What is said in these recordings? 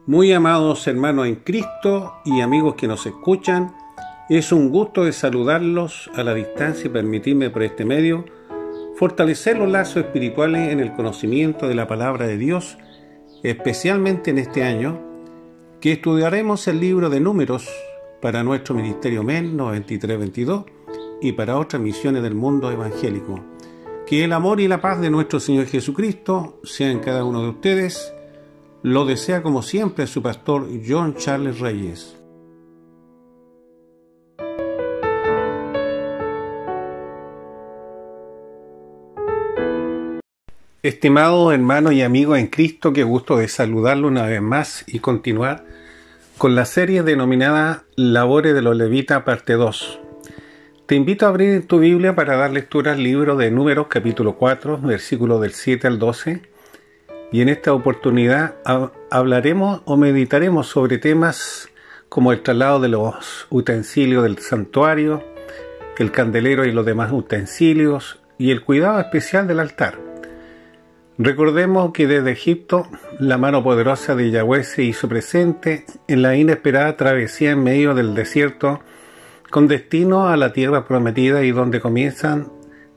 Muy amados hermanos en Cristo y amigos que nos escuchan, es un gusto de saludarlos a la distancia y permitirme por este medio fortalecer los lazos espirituales en el conocimiento de la palabra de Dios, especialmente en este año, que estudiaremos el libro de Números para nuestro Ministerio MEN 9322 y para otras misiones del mundo evangélico. Que el amor y la paz de nuestro Señor Jesucristo sean en cada uno de ustedes. Lo desea como siempre su pastor John Charles Reyes. Estimados hermanos y amigos en Cristo, qué gusto de saludarlo una vez más y continuar con la serie denominada Labores de los Levitas, parte 2. Te invito a abrir tu Biblia para dar lectura al libro de Números, capítulo 4, versículos del 7 al 12. Y en esta oportunidad hablaremos o meditaremos sobre temas como el traslado de los utensilios del santuario, el candelero y los demás utensilios, y el cuidado especial del altar. Recordemos que desde Egipto la mano poderosa de Yahweh se hizo presente en la inesperada travesía en medio del desierto con destino a la tierra prometida, y donde comienzan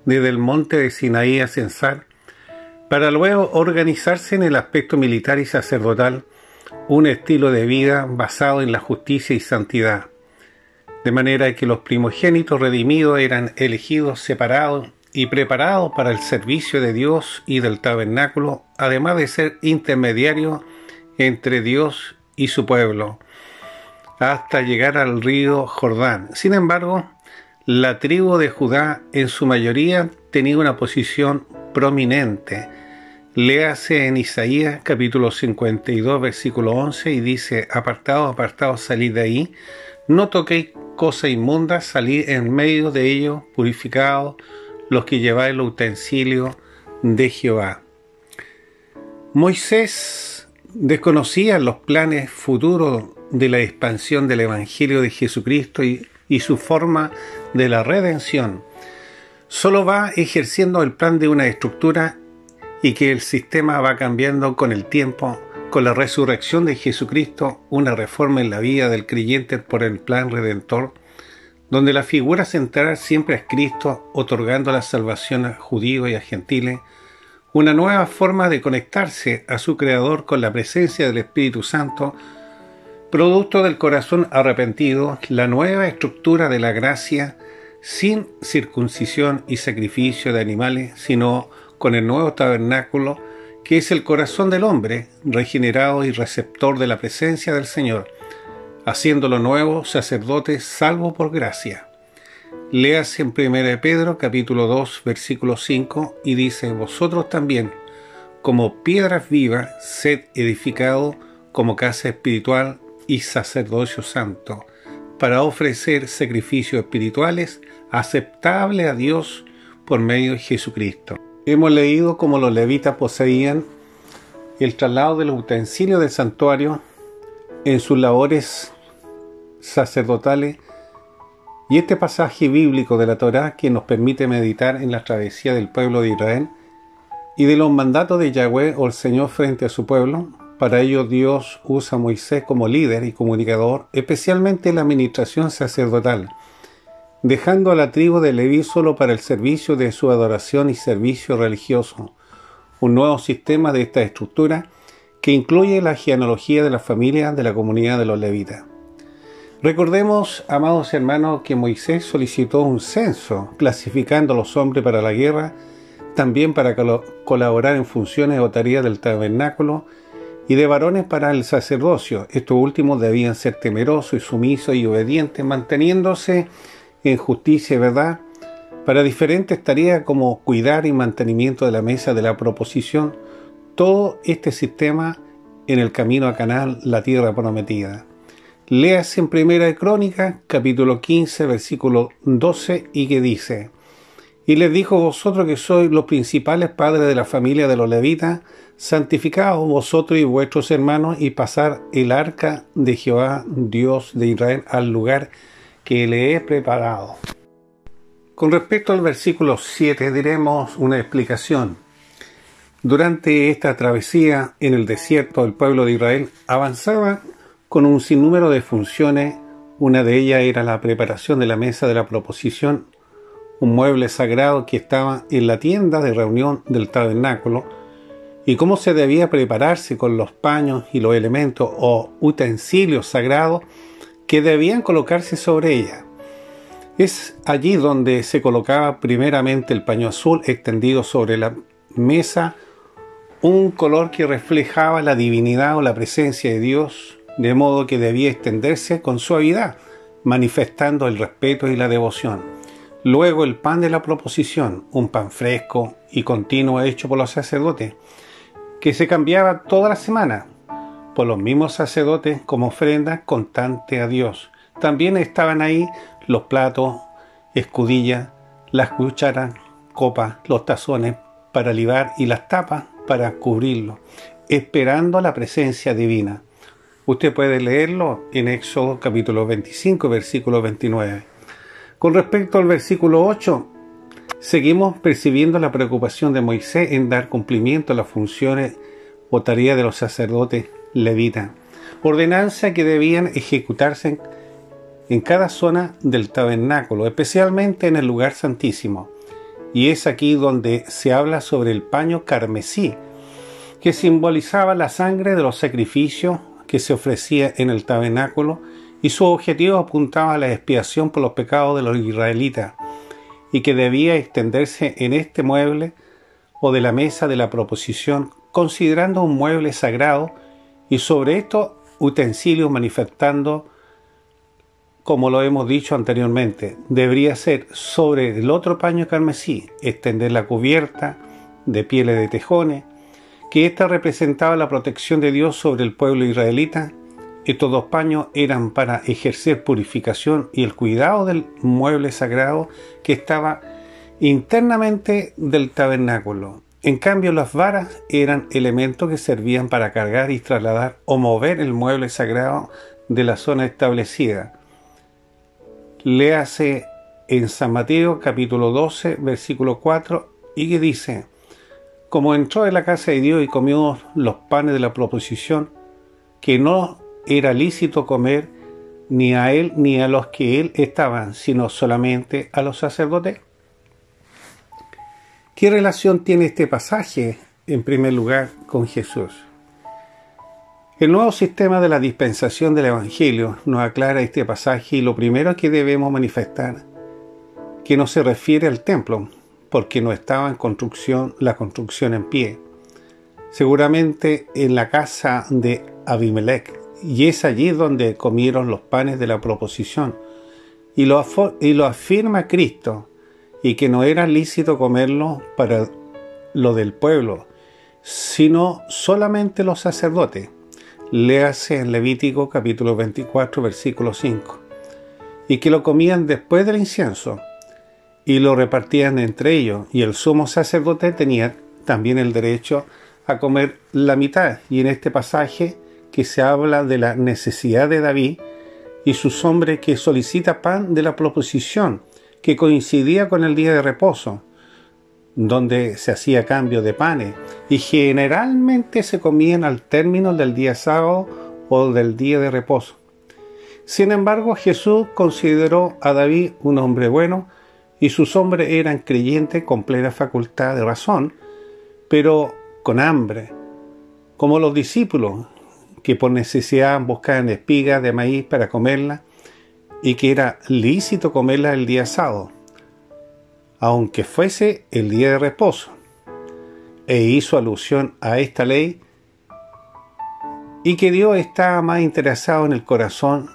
desde el monte de Sinaí a censar, para luego organizarse en el aspecto militar y sacerdotal, un estilo de vida basado en la justicia y santidad, de manera que los primogénitos redimidos eran elegidos, separados y preparados para el servicio de Dios y del tabernáculo, además de ser intermediarios entre Dios y su pueblo, hasta llegar al río Jordán. Sin embargo, la tribu de Judá en su mayoría tenía una posición prominente. Léase en Isaías capítulo 52 versículo 11 y dice: apartados, apartados, salid de ahí, no toquéis cosa inmunda, salid en medio de ellos, purificados los que lleváis los utensilios de Jehová. Moisés desconocía los planes futuros de la expansión del Evangelio de Jesucristo y su forma de la redención. Solo va ejerciendo el plan de una estructura, y que el sistema va cambiando con el tiempo, con la resurrección de Jesucristo, una reforma en la vida del creyente por el plan redentor, donde la figura central siempre es Cristo, otorgando la salvación a judíos y a gentiles, una nueva forma de conectarse a su Creador con la presencia del Espíritu Santo, producto del corazón arrepentido, la nueva estructura de la gracia, sin circuncisión y sacrificio de animales, sino con el nuevo tabernáculo, que es el corazón del hombre, regenerado y receptor de la presencia del Señor, haciéndolo nuevo sacerdote salvo por gracia. Léase en 1 Pedro capítulo 2 versículo 5 y dice: vosotros también, como piedras vivas, sed edificados como casa espiritual y sacerdocio santo, para ofrecer sacrificios espirituales aceptables a Dios por medio de Jesucristo. Hemos leído cómo los levitas poseían el traslado de los utensilios del santuario en sus labores sacerdotales, y este pasaje bíblico de la Torá que nos permite meditar en la travesía del pueblo de Israel y de los mandatos de Yahweh o el Señor frente a su pueblo. Para ello Dios usa a Moisés como líder y comunicador, especialmente en la administración sacerdotal, dejando a la tribu de Leví solo para el servicio de su adoración y servicio religioso, un nuevo sistema de esta estructura que incluye la genealogía de la familia de la comunidad de los levitas. Recordemos, amados hermanos, que Moisés solicitó un censo, clasificando a los hombres para la guerra, también para colaborar en funciones o tareas del tabernáculo, y de varones para el sacerdocio. Estos últimos debían ser temerosos y sumisos y obedientes, manteniéndose en justicia y verdad, para diferentes tareas como cuidar y mantenimiento de la mesa de la proposición, todo este sistema en el camino a Canaán, la tierra prometida. Léase en 1 Crónicas, capítulo 15, versículo 12, y que dice: y les dijo: vosotros que sois los principales padres de la familia de los levitas, santificaos vosotros y vuestros hermanos, y pasar el arca de Jehová, Dios de Israel, al lugar que le he preparado. Con respecto al versículo 7 diremos una explicación. Durante esta travesía en el desierto, el pueblo de Israel avanzaba con un sinnúmero de funciones. Una de ellas era la preparación de la mesa de la proposición, un mueble sagrado que estaba en la tienda de reunión del tabernáculo, y cómo se debía prepararse con los paños y los elementos o utensilios sagrados que debían colocarse sobre ella. Es allí donde se colocaba primeramente el paño azul extendido sobre la mesa, un color que reflejaba la divinidad o la presencia de Dios, de modo que debía extenderse con suavidad, manifestando el respeto y la devoción. Luego el pan de la proposición, un pan fresco y continuo hecho por los sacerdotes, que se cambiaba toda la semana por los mismos sacerdotes como ofrenda constante a Dios. También estaban ahí los platos, escudillas, las cucharas, copas, los tazones para libar y las tapas para cubrirlo, esperando la presencia divina. Usted puede leerlo en Éxodo capítulo 25, versículo 29. Con respecto al versículo 8, seguimos percibiendo la preocupación de Moisés en dar cumplimiento a las funciones o tareas de los sacerdotes levitas, ordenanza que debían ejecutarse en cada zona del tabernáculo, especialmente en el lugar santísimo. Y es aquí donde se habla sobre el paño carmesí, que simbolizaba la sangre de los sacrificios que se ofrecía en el tabernáculo, y su objetivo apuntaba a la expiación por los pecados de los israelitas, y que debía extenderse en este mueble o de la mesa de la proposición, considerando un mueble sagrado, y sobre estos utensilios manifestando, como lo hemos dicho anteriormente, debería ser sobre el otro paño carmesí, extender la cubierta de pieles de tejones, que ésta representaba la protección de Dios sobre el pueblo israelita. Estos dos paños eran para ejercer purificación y el cuidado del mueble sagrado que estaba internamente del tabernáculo. En cambio, las varas eran elementos que servían para cargar y trasladar o mover el mueble sagrado de la zona establecida. Léase en San Mateo capítulo 12, versículo 4, y que dice: como entró en la casa de Dios y comió los panes de la proposición, que no era lícito comer ni a él ni a los que él estaban, sino solamente a los sacerdotes. ¿Qué relación tiene este pasaje, en primer lugar, con Jesús? El nuevo sistema de la dispensación del Evangelio nos aclara este pasaje, y lo primero que debemos manifestar que no se refiere al templo, porque no estaba en construcción, la construcción en pie. Seguramente en la casa de Abimelech, y es allí donde comieron los panes de la proposición, y lo afirma Cristo, y que no era lícito comerlo para lo del pueblo, sino solamente los sacerdotes. Léase en Levítico capítulo 24, versículo 5. Y que lo comían después del incienso, y lo repartían entre ellos, y el sumo sacerdote tenía también el derecho a comer la mitad. Y en este pasaje que se habla de la necesidad de David y sus hombres que solicita pan de la proposición, que coincidía con el día de reposo, donde se hacía cambio de panes, y generalmente se comían al término del día sábado o del día de reposo. Sin embargo, Jesús consideró a David un hombre bueno, y sus hombres eran creyentes con plena facultad de razón, pero con hambre, como los discípulos, que por necesidad buscaban espigas de maíz para comerla, y que era lícito comerla el día sábado, aunque fuese el día de reposo, e hizo alusión a esta ley, y que Dios estaba más interesado en el corazón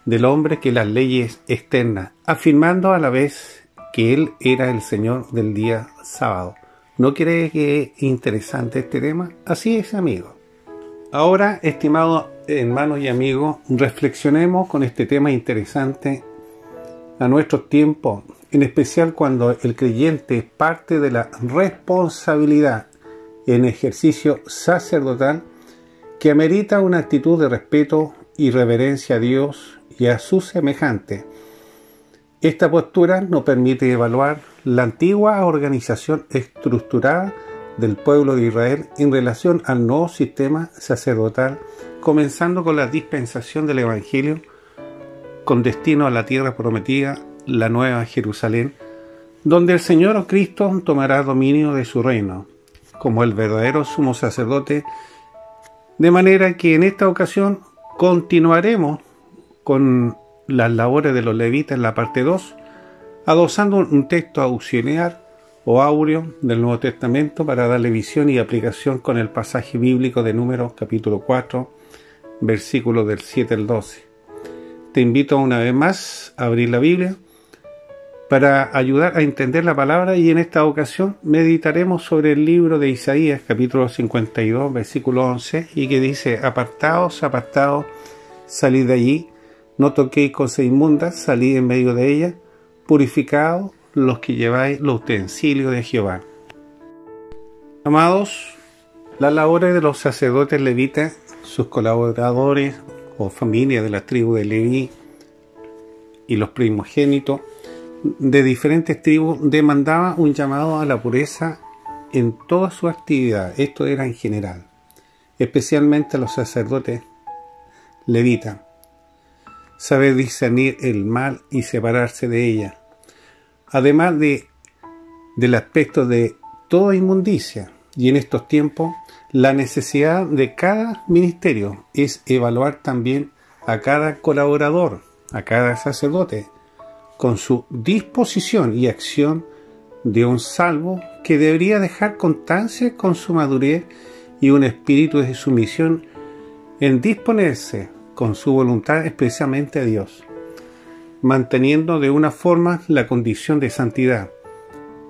del hombre que las leyes externas, afirmando a la vez que Él era el Señor del día sábado. ¿No cree que es interesante este tema? Así es, amigo. Ahora, estimados hermanos y amigos, reflexionemos con este tema interesante a nuestros tiempos, en especial cuando el creyente es parte de la responsabilidad en ejercicio sacerdotal que amerita una actitud de respeto y reverencia a Dios y a sus semejantes. Esta postura nos permite evaluar la antigua organización estructurada del pueblo de Israel en relación al nuevo sistema sacerdotal, comenzando con la dispensación del Evangelio con destino a la tierra prometida, la Nueva Jerusalén, donde el Señor Cristo tomará dominio de su reino, como el verdadero sumo sacerdote, de manera que en esta ocasión continuaremos con las labores de los levitas en la parte 2, adosando un texto auxiliar o áureo del Nuevo Testamento para darle visión y aplicación con el pasaje bíblico de Números capítulo 4, versículos del 7 al 12. Te invito una vez más a abrir la Biblia para ayudar a entender la palabra, y en esta ocasión meditaremos sobre el libro de Isaías capítulo 52, versículo 11, y que dice: apartaos, apartaos, salid de allí, no toquéis cosas inmundas, salid en medio de ellas, purificaos los que lleváis los utensilios de Jehová. Amados, las labores de los sacerdotes levitas, sus colaboradores o familias de la tribu de Leví y los primogénitos de diferentes tribus demandaban un llamado a la pureza en toda su actividad. Esto era en general, especialmente a los sacerdotes levitas. Saber discernir el mal y separarse de ella, además del aspecto de toda inmundicia. Y en estos tiempos, la necesidad de cada ministerio es evaluar también a cada colaborador, a cada sacerdote, con su disposición y acción de un salvo que debería dejar constancia con su madurez y un espíritu de sumisión en disponerse con su voluntad expresamente a Dios, manteniendo de una forma la condición de santidad,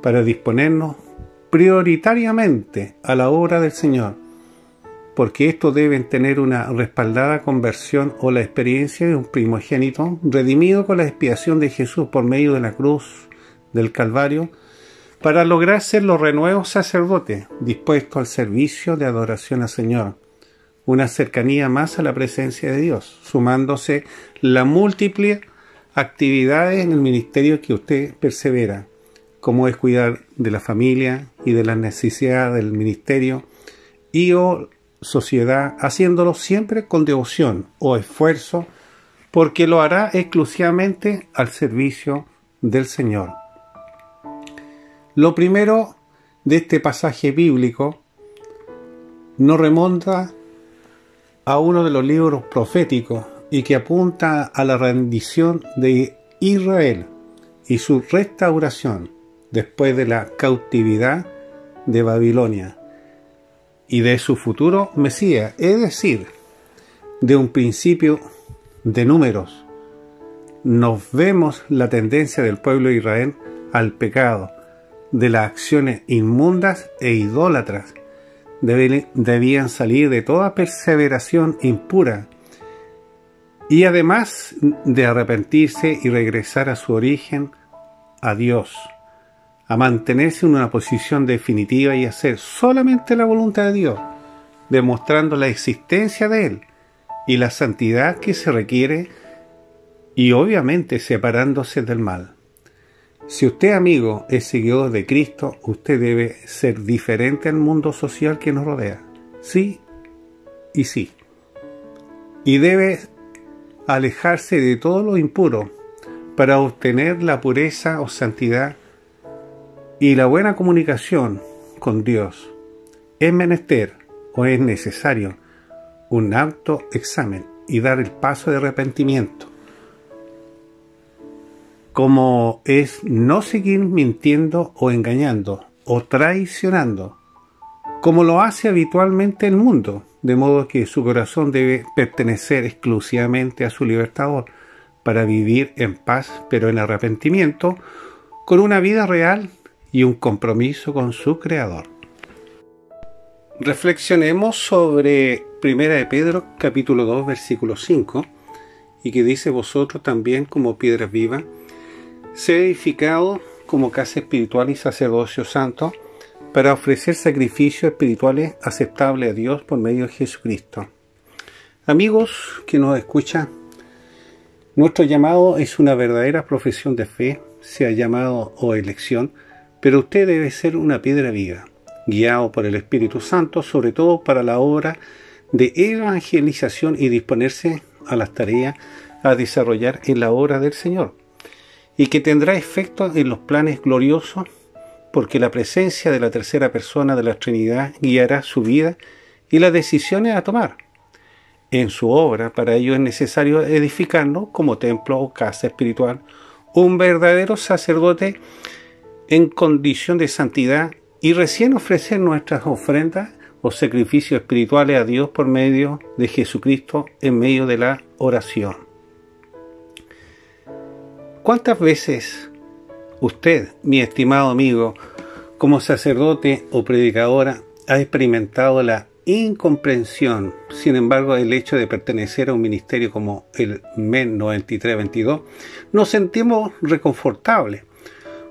para disponernos prioritariamente a la obra del Señor, porque estos deben tener una respaldada conversión o la experiencia de un primogénito redimido con la expiación de Jesús por medio de la cruz del Calvario, para lograr ser los renuevos sacerdotes dispuestos al servicio de adoración al Señor, una cercanía más a la presencia de Dios, sumándose las múltiples actividades en el ministerio que usted persevera, como es cuidar de la familia y de las necesidades del ministerio y o sociedad, haciéndolo siempre con devoción o esfuerzo, porque lo hará exclusivamente al servicio del Señor. Lo primero de este pasaje bíblico nos remonta a uno de los libros proféticos y que apunta a la rendición de Israel y su restauración después de la cautividad de Babilonia y de su futuro Mesías, es decir, de un principio de Números. Nos vemos la tendencia del pueblo de Israel al pecado, de las acciones inmundas e idólatras. Debían salir de toda perseveración impura y además de arrepentirse y regresar a su origen, a Dios, a mantenerse en una posición definitiva y hacer solamente la voluntad de Dios, demostrando la existencia de Él y la santidad que se requiere, y obviamente separándose del mal. Si usted, amigo, es seguidor de Cristo, usted debe ser diferente al mundo social que nos rodea. Sí y sí. Y debe alejarse de todo lo impuro para obtener la pureza o santidad y la buena comunicación con Dios. Es menester o es necesario un autoexamen y dar el paso de arrepentimiento, como es no seguir mintiendo o engañando o traicionando, como lo hace habitualmente el mundo, de modo que su corazón debe pertenecer exclusivamente a su libertador para vivir en paz, pero en arrepentimiento, con una vida real y un compromiso con su Creador. Reflexionemos sobre 1 de Pedro capítulo 2 versículo 5, y que dice: vosotros también, como piedras vivas, sed edificados como casa espiritual y sacerdocio santo, para ofrecer sacrificios espirituales aceptables a Dios por medio de Jesucristo. Amigos que nos escuchan, nuestro llamado es una verdadera profesión de fe, sea llamado o elección, pero usted debe ser una piedra viva, guiado por el Espíritu Santo, sobre todo para la obra de evangelización y disponerse a las tareas a desarrollar en la obra del Señor, y que tendrá efecto en los planes gloriosos, porque la presencia de la tercera persona de la Trinidad guiará su vida y las decisiones a tomar. En su obra, para ello es necesario edificarnos como templo o casa espiritual, un verdadero sacerdote en condición de santidad, y recién ofrecer nuestras ofrendas o sacrificios espirituales a Dios por medio de Jesucristo en medio de la oración. ¿Cuántas veces usted, mi estimado amigo, como sacerdote o predicadora, ha experimentado la incomprensión? Sin embargo, el hecho de pertenecer a un ministerio como el MEN 9322, nos sentimos reconfortables,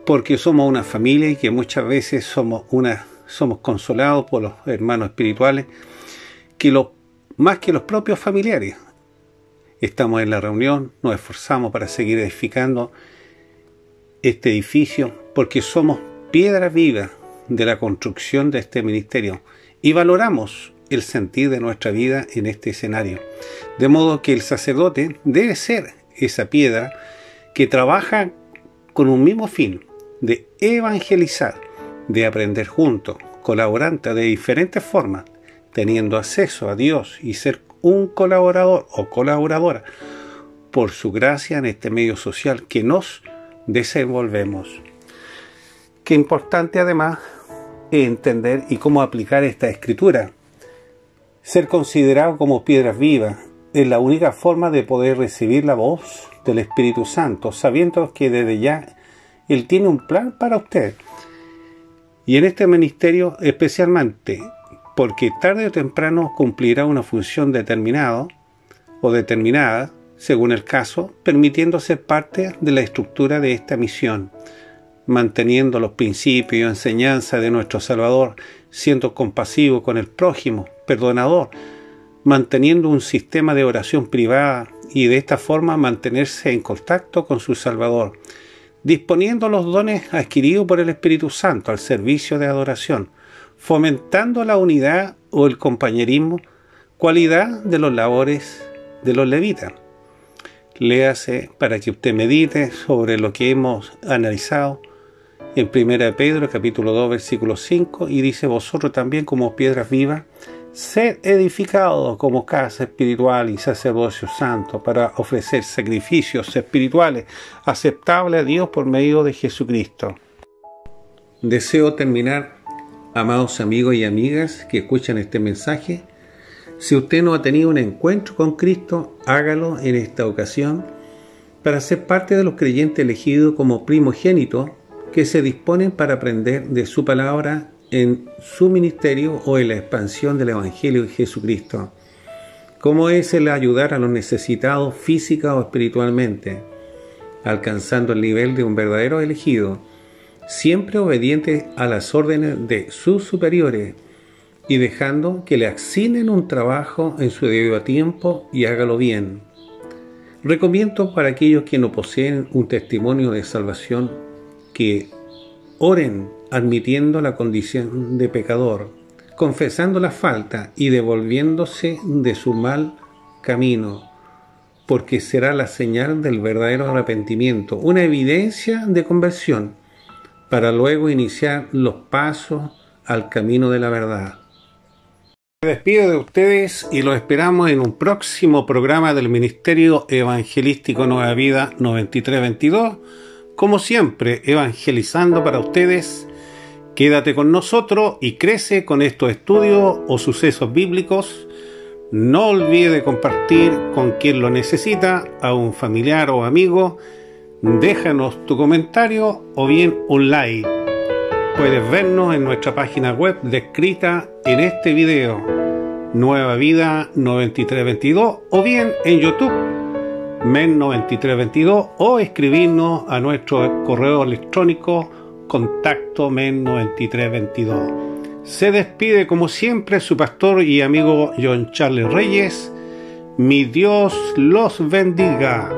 porque somos una familia y que muchas veces somos consolados por los hermanos espirituales, más que los propios familiares. Estamos en la reunión, nos esforzamos para seguir edificando este edificio, porque somos piedras vivas de la construcción de este ministerio y valoramos el sentir de nuestra vida en este escenario. De modo que el sacerdote debe ser esa piedra que trabaja con un mismo fin, de evangelizar, de aprender juntos, colaborando de diferentes formas, teniendo acceso a Dios y ser un colaborador o colaboradora por su gracia en este medio social que nos desenvolvemos. Qué importante además es entender y cómo aplicar esta escritura. Ser considerado como piedras vivas es la única forma de poder recibir la voz del Espíritu Santo, sabiendo que desde ya Él tiene un plan para usted. Y en este ministerio especialmente, porque tarde o temprano cumplirá una función determinada o determinada, según el caso, permitiendo ser parte de la estructura de esta misión, manteniendo los principios y enseñanzas de nuestro Salvador, siendo compasivo con el prójimo, perdonador, manteniendo un sistema de oración privada y de esta forma mantenerse en contacto con su Salvador, disponiendo los dones adquiridos por el Espíritu Santo al servicio de adoración, fomentando la unidad o el compañerismo, cualidad de los labores de los levitas. Léase para que usted medite sobre lo que hemos analizado en 1 Pedro capítulo 2 versículo 5, y dice: vosotros también como piedras vivas, sed edificados como casa espiritual y sacerdocio santo, para ofrecer sacrificios espirituales aceptables a Dios por medio de Jesucristo. Deseo terminar, amados amigos y amigas que escuchan este mensaje. Si usted no ha tenido un encuentro con Cristo, hágalo en esta ocasión para ser parte de los creyentes elegidos como primogénitos que se disponen para aprender de su palabra en su ministerio o en la expansión del Evangelio de Jesucristo. ¿Cómo es el ayudar a los necesitados física o espiritualmente? Alcanzando el nivel de un verdadero elegido, siempre obediente a las órdenes de sus superiores y dejando que le asignen un trabajo en su debido tiempo y hágalo bien. Recomiendo para aquellos que no poseen un testimonio de salvación que oren admitiendo la condición de pecador, confesando la falta y devolviéndose de su mal camino, porque será la señal del verdadero arrepentimiento, una evidencia de conversión, para luego iniciar los pasos al camino de la verdad. Me despido de ustedes y los esperamos en un próximo programa del Ministerio Evangelístico Nueva Vida 9322, como siempre, evangelizando para ustedes. Quédate con nosotros y crece con estos estudios o sucesos bíblicos. No olvide de compartir con quien lo necesita, a un familiar o amigo. Déjanos tu comentario o bien un like. Puedes vernos en nuestra página web descrita en este video, Nueva Vida 9322, o bien en YouTube, MEN 9322, o escribirnos a nuestro correo electrónico contacto men9322. Se despide como siempre su pastor y amigo John Charles Reyes. Mi Dios los bendiga.